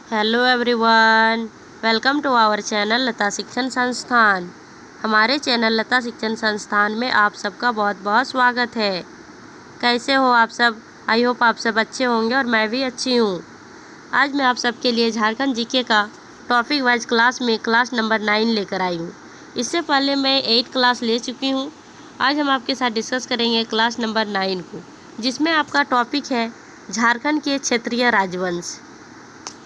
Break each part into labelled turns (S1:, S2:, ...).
S1: Hello everyone, welcome to our channel Lata Shikshan Sansthan. हमारे channel Lata Shikshan संस्थान में आप सबका बहुत बहुत स्वागत है। कैसे हो आप सब? आई होप आप सब अच्छे होंगे और मैं भी अच्छी हूँ। आज मैं आप सबके लिए झारखंड जीके का टॉपिक वाइज क्लास में क्लास नंबर 9 लेकर आई हूँ। इससे पहले मैं 8 क्लास ले चुकी हूँ। आज हम आपके साथ डिस्कस करेंगे क्लास नंबर 9 को, जिसमें आपका टॉपिक है झारखंड के क्षेत्रीय राजवंश।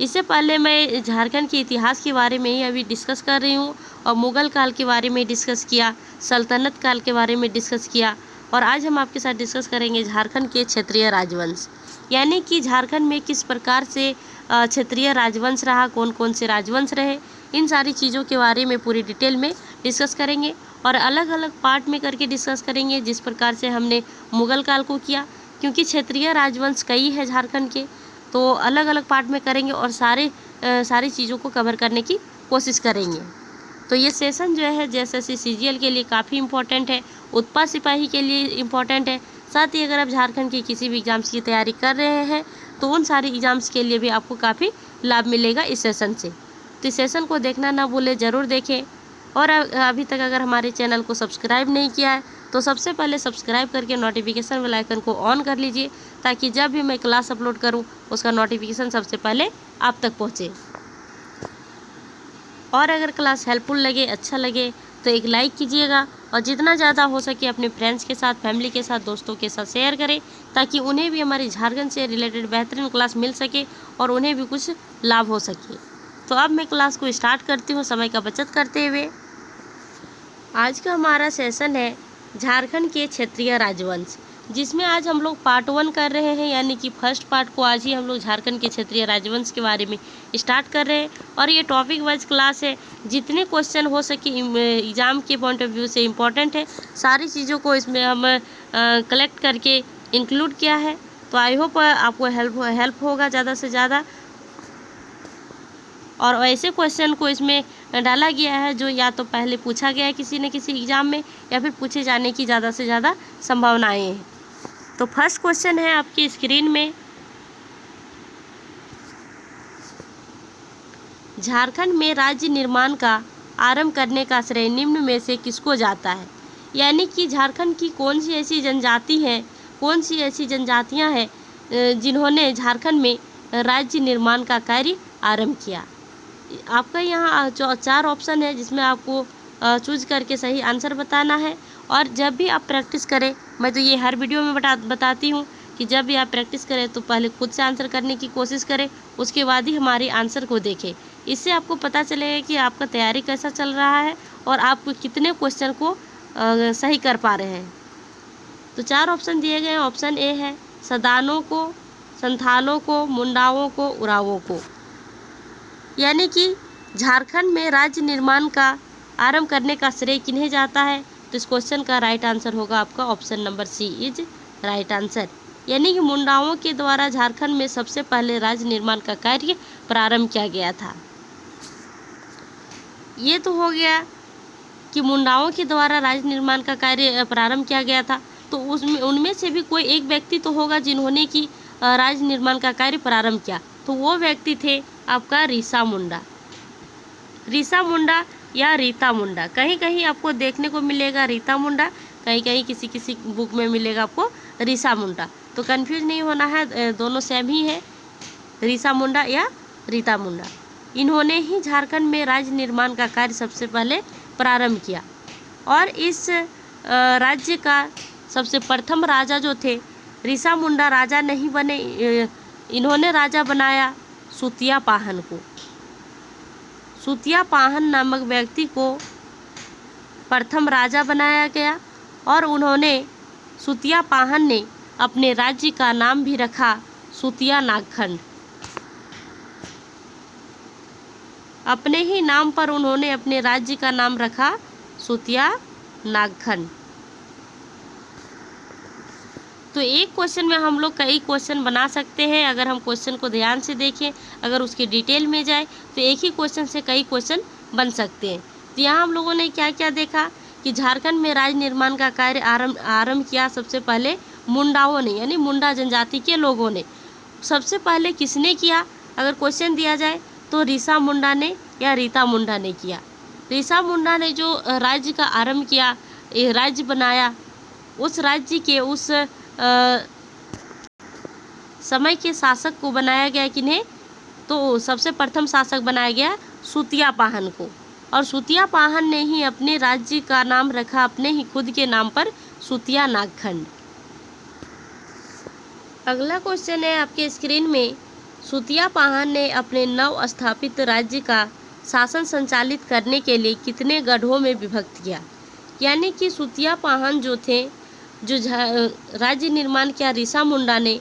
S1: इससे पहले मैं झारखंड के इतिहास के बारे में ही अभी डिस्कस कर रही हूँ और मुग़ल काल के बारे में डिस्कस किया, सल्तनत काल के बारे में डिस्कस किया, और आज हम आपके साथ डिस्कस करेंगे झारखंड के क्षेत्रीय राजवंश, यानी कि झारखंड में किस प्रकार से क्षेत्रीय राजवंश रहा, कौन कौन से राजवंश रहे, इन सारी चीज़ों के बारे में पूरी डिटेल में डिस्कस करेंगे और अलग अलग पार्ट में करके डिस्कस करेंगे, जिस प्रकार से हमने मुग़ल काल को किया। क्योंकि क्षेत्रीय राजवंश कई है झारखंड के, तो अलग अलग पार्ट में करेंगे और सारी चीज़ों को कवर करने की कोशिश करेंगे। तो ये सेशन जो है JSSC CGL के लिए काफ़ी इम्पोर्टेंट है, उत्पा सिपाही के लिए इम्पोर्टेंट है। साथ ही अगर आप झारखंड के किसी भी एग्ज़ाम्स की तैयारी कर रहे हैं तो उन सारे एग्ज़ाम्स के लिए भी आपको काफ़ी लाभ मिलेगा इस सेशन से। तो इस सेशन को देखना ना भूलें, ज़रूर देखें। और अभी तक अगर हमारे चैनल को सब्सक्राइब नहीं किया है तो सबसे पहले सब्सक्राइब करके नोटिफिकेशन बेल आइकन को ऑन कर लीजिए, ताकि जब भी मैं क्लास अपलोड करूं उसका नोटिफिकेशन सबसे पहले आप तक पहुंचे। और अगर क्लास हेल्पफुल लगे, अच्छा लगे तो एक लाइक कीजिएगा और जितना ज़्यादा हो सके अपने फ्रेंड्स के साथ, फैमिली के साथ, दोस्तों के साथ शेयर करें, ताकि उन्हें भी हमारी झारखंड से रिलेटेड बेहतरीन क्लास मिल सके और उन्हें भी कुछ लाभ हो सके। तो अब मैं क्लास को स्टार्ट करती हूँ समय का बचत करते हुए। आज का हमारा सेशन है झारखंड के क्षेत्रीय राजवंश, जिसमें आज हम लोग पार्ट 1 कर रहे हैं, यानी कि फर्स्ट पार्ट को आज ही हम लोग झारखंड के क्षेत्रीय राजवंश के बारे में स्टार्ट कर रहे हैं। और ये टॉपिक वाइज क्लास है, जितने क्वेश्चन हो सके एग्ज़ाम के पॉइंट ऑफ व्यू से इम्पोर्टेंट है, सारी चीज़ों को इसमें हम कलेक्ट करके इंक्लूड किया है। तो आई होप आपको हेल्प होगा ज़्यादा से ज़्यादा। और ऐसे क्वेश्चन को इसमें डाला गया है जो या तो पहले पूछा गया है किसी न किसी एग्ज़ाम में, या फिर पूछे जाने की ज़्यादा से ज़्यादा संभावनाएं हैं। तो फर्स्ट क्वेश्चन है आपकी स्क्रीन में, झारखंड में राज्य निर्माण का आरंभ करने का श्रेय निम्न में से किसको जाता है? यानी कि झारखंड की कौन सी ऐसी जनजाति है, कौन सी ऐसी जनजातियां हैं जिन्होंने झारखंड में राज्य निर्माण का कार्य आरंभ किया। आपका यहाँ 4 ऑप्शन है, जिसमें आपको चूज करके सही आंसर बताना है। और जब भी आप प्रैक्टिस करें, मैं तो ये हर वीडियो में बताती हूँ कि जब भी आप प्रैक्टिस करें तो पहले खुद से आंसर करने की कोशिश करें, उसके बाद ही हमारे आंसर को देखें। इससे आपको पता चलेगा कि आपका तैयारी कैसा चल रहा है और आप कितने क्वेश्चन को सही कर पा रहे हैं। तो 4 ऑप्शन दिए गए हैं। ऑप्शन ए है सदानों को, संथालों को, मुंडाओं को, उरावों को। यानी कि झारखंड में राज्य निर्माण का आरंभ करने का श्रेय किन्हें जाता है? तो इस क्वेश्चन का राइट आंसर होगा आपका option number C is right answer. यानी कि मुंडाओं के द्वारा झारखंड में सबसे पहले राज्य निर्माण का कार्य प्रारंभ किया गया था। ये तो हो गया कि मुंडाओं के द्वारा राज्य निर्माण का कार्य प्रारंभ किया गया था। तो उनमें से भी कोई एक व्यक्ति तो होगा जिन्होंने कि राज्य निर्माण का कार्य प्रारंभ किया, तो वो व्यक्ति थे आपका रीसा मुंडा। रीसा मुंडा या रीता मुंडा, कहीं कहीं आपको देखने को मिलेगा रीता मुंडा, कहीं कहीं किसी किसी बुक में मिलेगा आपको रीसा मुंडा। तो कंफ्यूज नहीं होना है, दोनों सेम ही है, रीसा मुंडा या रीता मुंडा। इन्होंने ही झारखंड में राज्य निर्माण का कार्य सबसे पहले प्रारंभ किया। और इस राज्य का सबसे प्रथम राजा जो थे, रीसा मुंडा राजा नहीं बने, इन्होंने राजा बनाया सुतिया पाहन को। सुतिया पाहन नामक व्यक्ति को प्रथम राजा बनाया गया और उन्होंने सुतिया पाहन ने अपने राज्य का नाम भी रखा सुतिया नागखंड। अपने ही नाम पर उन्होंने अपने राज्य का नाम रखा सुतिया नागखंड। तो एक क्वेश्चन में हम लोग कई क्वेश्चन बना सकते हैं, अगर हम क्वेश्चन को ध्यान से देखें, अगर उसकी डिटेल में जाए तो एक ही क्वेश्चन से कई क्वेश्चन बन सकते हैं। तो यहाँ हम लोगों ने क्या क्या देखा कि झारखंड में राज्य निर्माण का कार्य आरंभ किया सबसे पहले मुंडाओं ने, यानी मुंडा जनजाति के लोगों ने। सबसे पहले किसने किया? अगर क्वेश्चन दिया जाए तो रीसा मुंडा ने या रीता मुंडा ने किया। रीसा मुंडा ने जो राज्य का आरंभ किया, राज्य बनाया, उस राज्य के उस समय के शासक को बनाया गया किन्हें, तो सबसे प्रथम शासक बनाया गया सुतिया पाहन को। और सुतिया पाहन ने ही अपने राज्य का नाम रखा अपने ही खुद के नाम पर, सुतिया नागखंड। अगला क्वेश्चन है आपके स्क्रीन में, सुतिया पाहन ने अपने नव स्थापित राज्य का शासन संचालित करने के लिए कितने गढ़ों में विभक्त किया। यानी कि सुतिया पाहन जो थे, जो राज्य निर्माण किया रीसा मुंडा ने,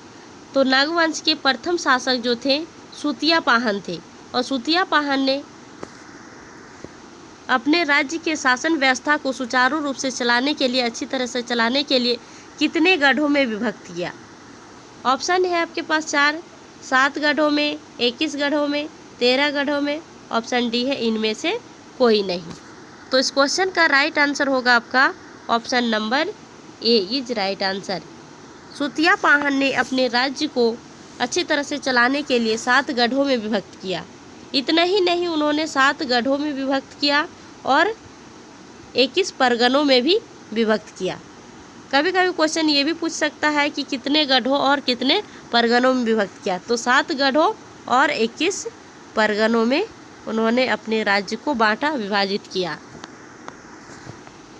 S1: तो नागवंश के प्रथम शासक जो थे सुतिया पाहन थे। और सुतिया पाहन ने अपने राज्य के शासन व्यवस्था को सुचारू रूप से चलाने के लिए, अच्छी तरह से चलाने के लिए कितने गढ़ों में विभक्त किया। ऑप्शन है आपके पास 4, 7 गढ़ों में, 21 गढ़ों में, 13 गढ़ों में। ऑप्शन डी है इनमें से कोई नहीं। तो इस क्वेश्चन का राइट आंसर होगा आपका option number a is right answer. Sutiya Pahan ने अपने राज्य को अच्छी तरह से चलाने के लिए 7 गढ़ों में विभक्त किया। इतना ही नहीं, उन्होंने 7 गढ़ों में विभक्त किया और 21 परगनों में भी विभक्त किया। कभी कभी क्वेश्चन ये भी पूछ सकता है कि कितने गढ़ों और कितने परगनों में विभक्त किया। तो 7 गढ़ों और 21 परगनों में उन्होंने अपने राज्य को बांटा, विभाजित किया।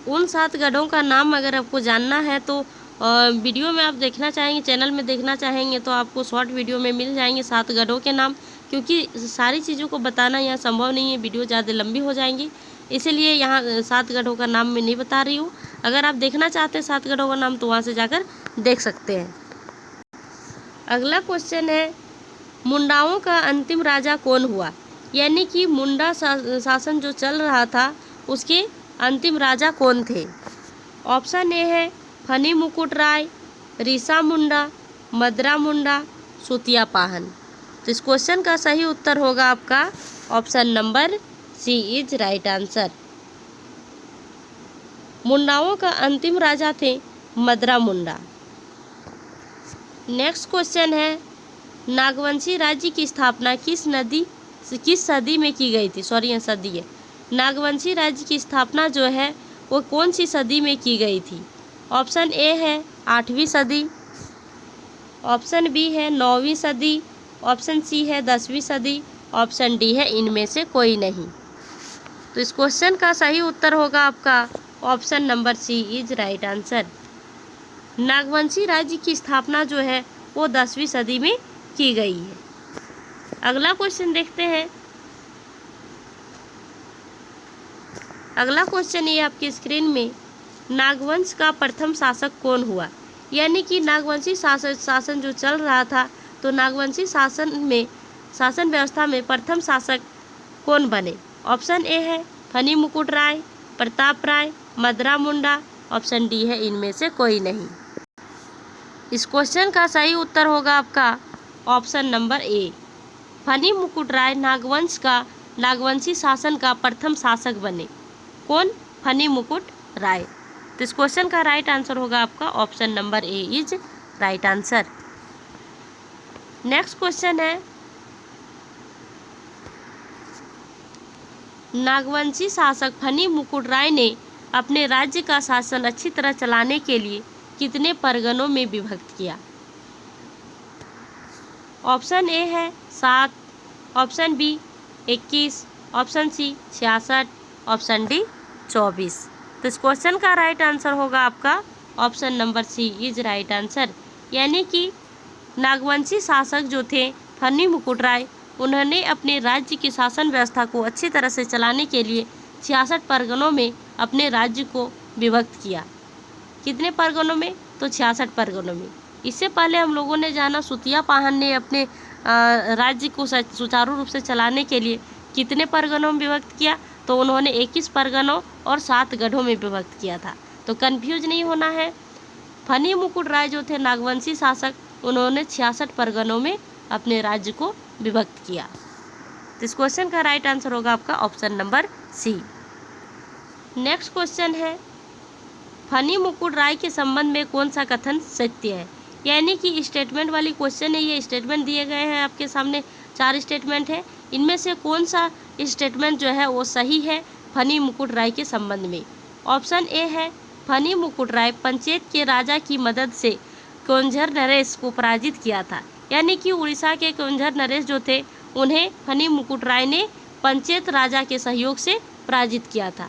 S1: उन 7 गढ़ों का नाम अगर आपको जानना है तो वीडियो में आप देखना चाहेंगे, चैनल में देखना चाहेंगे तो आपको शॉर्ट वीडियो में मिल जाएंगे 7 गढ़ों के नाम। क्योंकि सारी चीज़ों को बताना यहाँ संभव नहीं है, वीडियो ज़्यादा लंबी हो जाएंगी, इसीलिए यहाँ 7 गढ़ों का नाम मैं नहीं बता रही हूँ। अगर आप देखना चाहते हैं 7 गढ़ों का नाम तो वहाँ से जाकर देख सकते हैं। अगला क्वेश्चन है, मुंडाओं का अंतिम राजा कौन हुआ। यानी कि मुंडा शासन जो चल रहा था उसके अंतिम राजा कौन थे। ऑप्शन ए है फनी मुकुट राय, रीसा मुंडा, मदरा मुंडा, सुतिया पाहन। तो इस क्वेश्चन का सही उत्तर होगा आपका option number C is right answer. मुंडाओं का अंतिम राजा थे मदरा मुंडा। नेक्स्ट क्वेश्चन है, नागवंशी राज्य की स्थापना किस सदी में की गई थी। सॉरी, यह सदी है। नागवंशी राज्य की स्थापना जो है वो कौन सी सदी में की गई थी। ऑप्शन ए है 8वीं सदी, ऑप्शन बी है 9वीं सदी, ऑप्शन सी है 10वीं सदी, ऑप्शन डी है इनमें से कोई नहीं। तो इस क्वेश्चन का सही उत्तर होगा आपका option number C is right answer. नागवंशी राज्य की स्थापना जो है वो 10वीं सदी में की गई है। अगला क्वेश्चन देखते हैं। अगला क्वेश्चन ये आपकी स्क्रीन में, नागवंश का प्रथम शासक कौन हुआ। यानी कि नागवंशी शासन जो चल रहा था, तो नागवंशी शासन व्यवस्था में प्रथम शासक कौन बने। ऑप्शन ए है फनी मुकुट राय, प्रताप राय, मदरा मुंडा, ऑप्शन डी है इनमें से कोई नहीं। इस क्वेश्चन का सही उत्तर होगा आपका ऑप्शन नंबर ए, फनी मुकुट राय नागवंशी शासन का प्रथम शासक बने। कौन? फनी मुकुट राय। तो इस क्वेश्चन का राइट आंसर होगा आपका option number a is right answer. Next question है, नागवंशी शासक फनी मुकुट राय ने अपने राज्य का शासन अच्छी तरह चलाने के लिए कितने परगनों में विभक्त किया। ऑप्शन ए है 7, option B 21, option C 66, option D 24। तो इस क्वेश्चन का राइट आंसर होगा आपका option number C is right answer. यानी कि नागवंशी शासक जो थे फनी मुकुट राय, उन्होंने अपने राज्य की शासन व्यवस्था को अच्छी तरह से चलाने के लिए 66 परगनों में अपने राज्य को विभक्त किया। कितने परगनों में? तो 66 परगनों में। इससे पहले हम लोगों ने जाना सुतिया पाहन ने अपने राज्य को सुचारू रूप से चलाने के लिए कितने परगनों में विभक्त किया, तो उन्होंने 21 परगनों और 7 गढ़ों में विभक्त किया था। तो कंफ्यूज नहीं होना है। फनी मुकुट राय जो थे नागवंशी शासक, उन्होंने 66 परगनों में अपने राज्य को विभक्त किया। तो इस क्वेश्चन का राइट आंसर होगा आपका option number C. Next question है, फनी मुकुट राय के संबंध में कौन सा कथन सत्य है। यानी कि स्टेटमेंट वाली क्वेश्चन है, ये स्टेटमेंट दिए गए हैं आपके सामने, 4 स्टेटमेंट है इनमें से कौन सा स्टेटमेंट जो है वो सही है फनी मुकुट राय के संबंध में? ऑप्शन ए है फनी मुकुट राय पंचेत के राजा की मदद से कोंझर नरेश को पराजित किया था, यानी कि उड़ीसा के कोंझर नरेश जो थे उन्हें फनी मुकुट राय ने पंचेत राजा के सहयोग से पराजित किया था।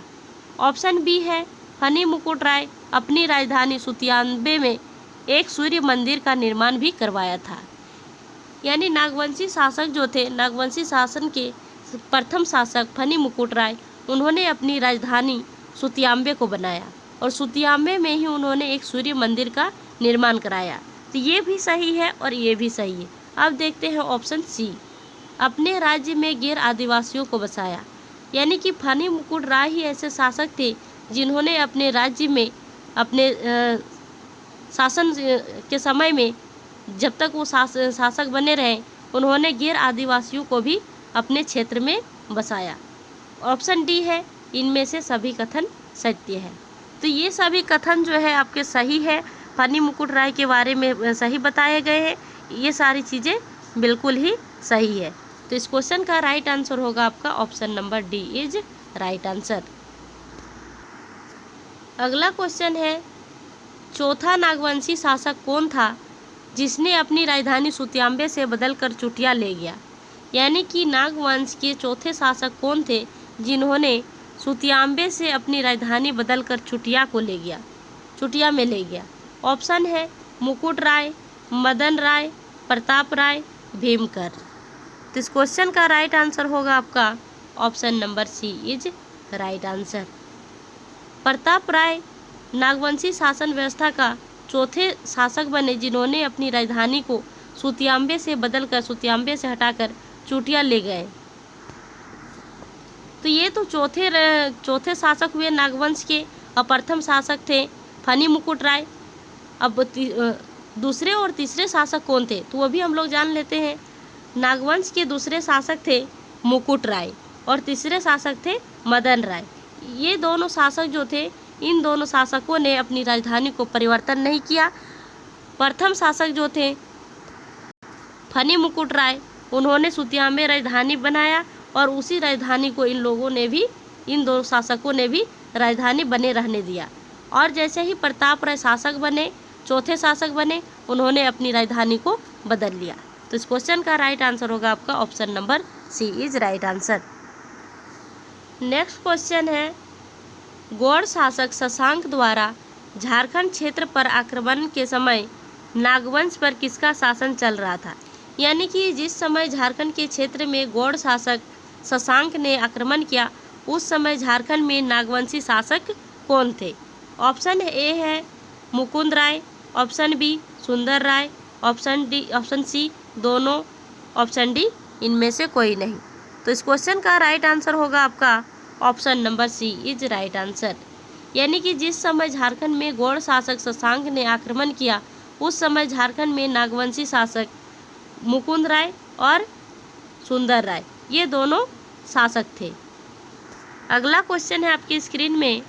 S1: ऑप्शन बी है फनी मुकुट राय अपनी राजधानी सुतियाम्बे में एक सूर्य मंदिर का निर्माण भी करवाया था, यानी नागवंशी शासक जो थे, नागवंशी शासन के प्रथम शासक फनी मुकुट राय, उन्होंने अपनी राजधानी सुतियाम्बे को बनाया और सुतियाम्बे में ही उन्होंने एक सूर्य मंदिर का निर्माण कराया। तो ये भी सही है और ये भी सही है। अब देखते हैं ऑप्शन सी, अपने राज्य में गैर आदिवासियों को बसाया, यानी कि फनी मुकुट राय ही ऐसे शासक थे जिन्होंने अपने राज्य में अपने शासन के समय में, जब तक वो शासक बने रहे, उन्होंने गैर आदिवासियों को भी अपने क्षेत्र में बसाया। ऑप्शन डी है इनमें से सभी कथन सत्य है। तो ये सभी कथन जो है आपके सही है, फनी मुकुट राय के बारे में सही बताए गए हैं। ये सारी चीज़ें बिल्कुल ही सही है। तो इस क्वेश्चन का राइट आंसर होगा आपका option number D is right answer. अगला क्वेश्चन है, चौथा नागवंशी शासक कौन था जिसने अपनी राजधानी सुतियाम्बे से बदलकर चुटिया ले गया? यानी कि नागवंश के चौथे शासक कौन थे जिन्होंने सुतियाम्बे से अपनी राजधानी बदलकर चुटिया में ले गया? ऑप्शन है मुकुट राय, मदन राय, प्रताप राय, भीमकर। तो इस क्वेश्चन का राइट आंसर होगा आपका option number C is right answer. Pratap Rai Nagvanshi शासन व्यवस्था का चौथे शासक बने जिन्होंने अपनी राजधानी को सुतियाम्बे से हटाकर चुटिया ले गए। तो ये तो चौथे शासक हुए नागवंश के, और प्रथम शासक थे फनी मुकुट राय। अब दूसरे और तीसरे शासक कौन थे तो वो भी हम लोग जान लेते हैं। नागवंश के दूसरे शासक थे मुकुट राय और तीसरे शासक थे मदन राय। ये दोनों शासक जो थे, इन दोनों शासकों ने अपनी राजधानी को परिवर्तन नहीं किया। प्रथम शासक जो थे फनी मुकुट राय, उन्होंने सुतियाम्बे राजधानी बनाया और उसी राजधानी को इन दो शासकों ने भी राजधानी बने रहने दिया। और जैसे ही प्रताप राय चौथे शासक बने, उन्होंने अपनी राजधानी को बदल लिया। तो इस क्वेश्चन का राइट आंसर होगा आपका option number C is right answer. Next question है, गौड़ शासक शशांक द्वारा झारखंड क्षेत्र पर आक्रमण के समय नागवंश पर किसका शासन चल रहा था? यानी कि जिस समय झारखंड के क्षेत्र में गौड़ शासक शशांक ने आक्रमण किया, उस समय झारखंड में नागवंशी शासक कौन थे? ऑप्शन ए है मुकुंद राय, ऑप्शन बी सुंदर राय, ऑप्शन सी दोनों, ऑप्शन डी इनमें से कोई नहीं। तो इस क्वेश्चन का राइट आंसर होगा आपका option number C is right answer. यानी कि जिस समय झारखंड में गौड़ शासक शशांक ने आक्रमण किया, उस समय झारखंड में नागवंशी शासक मुकुंद राय और सुंदर राय, ये दोनों शासक थे। अगला क्वेश्चन है आपकी स्क्रीन में,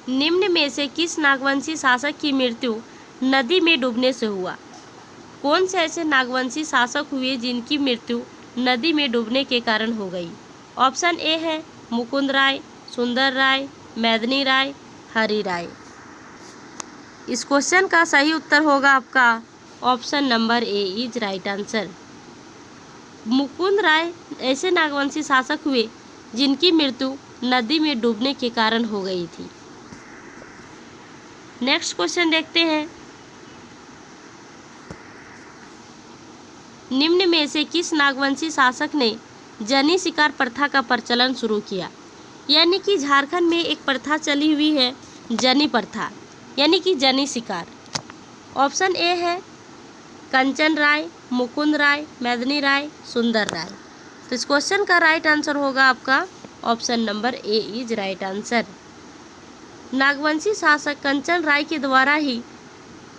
S1: निम्न में से किस नागवंशी शासक की मृत्यु नदी में डूबने से हुआ? कौन से ऐसे नागवंशी शासक हुए जिनकी मृत्यु नदी में डूबने के कारण हो गई? ऑप्शन ए है मुकुंद राय, सुंदर राय, मेदिनी राय, हरि राय। इस क्वेश्चन का सही उत्तर होगा आपका option number a is right answer. Mukund Rai ऐसे नागवंशी शासक हुए जिनकी मृत्यु नदी में डूबने के कारण हो गई थी। नेक्स्ट क्वेश्चन देखते हैं, निम्न में से किस नागवंशी शासक ने जनी शिकार प्रथा का प्रचलन शुरू किया? यानी कि झारखंड में एक प्रथा चली हुई है जनी प्रथा, यानी कि जनी शिकार। ऑप्शन ए है कंचन राय, मुकुंद राय, मेदिनी राय, सुंदर राय। तो इस क्वेश्चन का राइट आंसर होगा आपका option number a is right answer. Nagvanshi शासक कंचन राय के द्वारा ही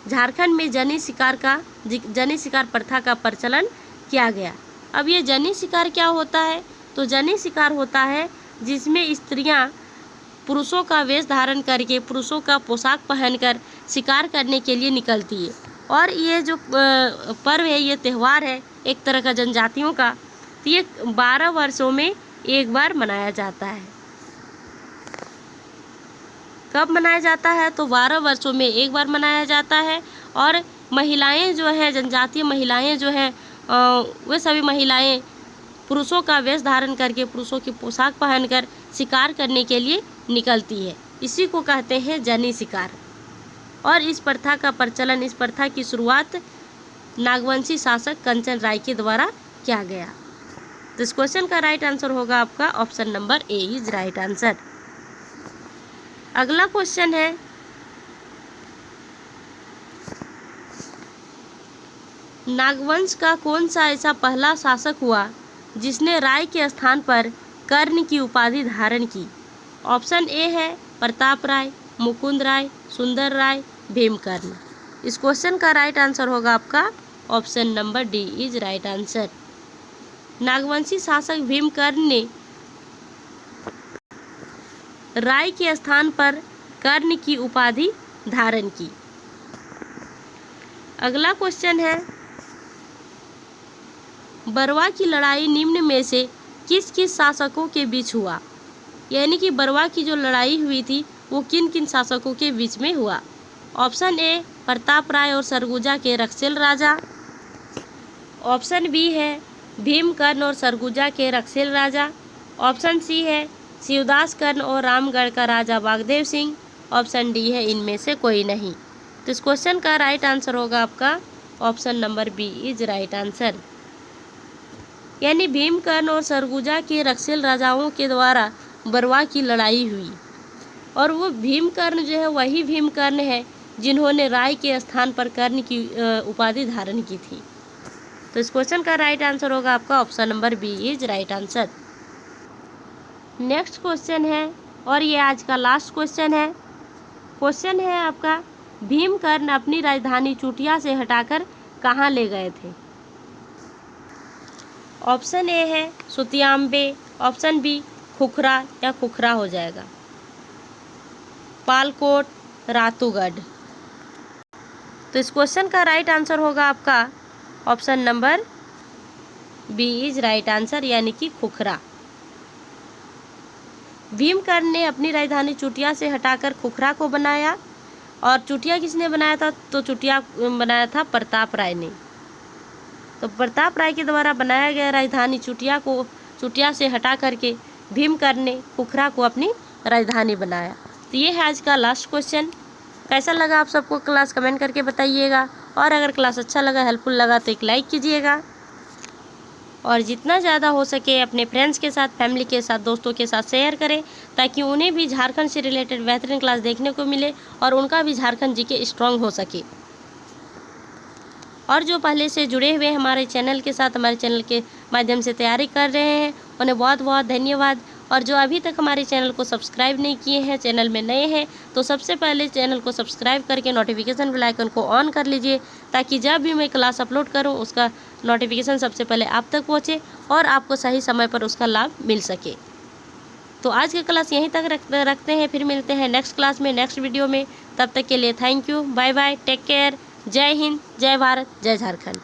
S1: झारखंड में जनी शिकार प्रथा का प्रचलन किया गया। अब ये जनी शिकार क्या होता है? तो जनी शिकार होता है जिसमें स्त्रियां पुरुषों का वेश धारण करके, पुरुषों का पोशाक पहनकर शिकार करने के लिए निकलती है और ये जो पर्व है, ये त्यौहार है एक तरह का जनजातियों का, तो ये 12 वर्षों में एक बार मनाया जाता है। कब मनाया जाता है? तो 12 वर्षों में एक बार मनाया जाता है। और महिलाएं जो हैं, जनजातीय महिलाएं जो हैं, वे सभी महिलाएं पुरुषों का वेश धारण करके, पुरुषों की पोशाक पहनकर शिकार करने के लिए निकलती है। इसी को कहते हैं जनी शिकार। और इस प्रथा का प्रचलन, इस प्रथा की शुरुआत नागवंशी शासक कंचन राय के द्वारा किया गया। तो इस क्वेश्चन का राइट आंसर होगा आपका option number a is right answer. अगला क्वेश्चन है, नागवंश का कौन सा ऐसा पहला शासक हुआ जिसने राय के स्थान पर कर्ण की उपाधि धारण की? ऑप्शन ए है प्रताप राय, मुकुंद राय, सुंदर राय, भीमकर्ण। इस क्वेश्चन का राइट आंसर होगा आपका option number D is right answer. Nagvanshi शासक भीमकर्ण ने राय के स्थान पर कर्ण की उपाधि धारण की। अगला क्वेश्चन है, बरवा की लड़ाई निम्न में से किस किस शासकों के बीच हुआ? यानी कि बरवा की जो लड़ाई हुई थी वो किन किन शासकों के बीच में हुआ? ऑप्शन ए प्रताप राय और सरगुजा के रक्षेल राजा, ऑप्शन बी है भीमकर्ण और सरगुजा के रक्षेल राजा, ऑप्शन सी है शिवदास कर्ण और रामगढ़ का राजा वागदेव सिंह, ऑप्शन डी है इनमें से कोई नहीं। तो इस क्वेश्चन का राइट आंसर होगा आपका option number B is right answer. यानी भीमकर्ण और सरगुजा के रक्षेल राजाओं के द्वारा बरवा की लड़ाई हुई, और वो भीमकर्ण जो है वही भीमकर्ण है जिन्होंने राय के स्थान पर कर्ण की उपाधि धारण की थी। तो इस क्वेश्चन का राइट आंसर होगा आपका option number B is right answer. Next question है, और ये आज का लास्ट क्वेश्चन है। क्वेश्चन है आपका, भीमकर्ण अपनी राजधानी चुटिया से हटाकर कहाँ ले गए थे? ऑप्शन ए है सुतियाम्बे, ऑप्शन बी खुखरा या खुखरा हो जाएगा, पालकोट, रातूगढ़। तो इस क्वेश्चन का राइट आंसर होगा आपका option number B is right answer, यानी कि खुखरा। भीमकर्ण ने अपनी राजधानी चुटिया से हटाकर खुखरा को बनाया। और चुटिया किसने बनाया था? तो चुटिया बनाया था प्रताप राय ने। तो प्रताप राय के द्वारा बनाया गया राजधानी चुटिया को चुटिया से हटा करके भीमकर्ण ने खुखरा को अपनी राजधानी बनाया। तो ये है आज का लास्ट क्वेश्चन। कैसा लगा आप सबको क्लास कमेंट करके बताइएगा, और अगर क्लास अच्छा लगा, हेल्पफुल लगा तो एक लाइक कीजिएगा, और जितना ज़्यादा हो सके अपने फ्रेंड्स के साथ, फैमिली के साथ, दोस्तों के साथ शेयर करें, ताकि उन्हें भी झारखंड से रिलेटेड बेहतरीन क्लास देखने को मिले और उनका भी झारखंड जीके स्ट्रांग हो सके। और जो पहले से जुड़े हुए हमारे चैनल के साथ, हमारे चैनल के माध्यम से तैयारी कर रहे हैं, उन्हें बहुत बहुत धन्यवाद। और जो अभी तक हमारे चैनल को सब्सक्राइब नहीं किए हैं, चैनल में नए हैं, तो सबसे पहले चैनल को सब्सक्राइब करके नोटिफिकेशन बेल आइकन को ऑन कर लीजिए, ताकि जब भी मैं क्लास अपलोड करूं उसका नोटिफिकेशन सबसे पहले आप तक पहुंचे और आपको सही समय पर उसका लाभ मिल सके। तो आज की क्लास यहीं तक रखते हैं, फिर मिलते हैं नेक्स्ट क्लास में, नेक्स्ट वीडियो में। तब तक के लिए thank you, bye bye, take care, जय हिंद, जय भारत, जय झारखंड।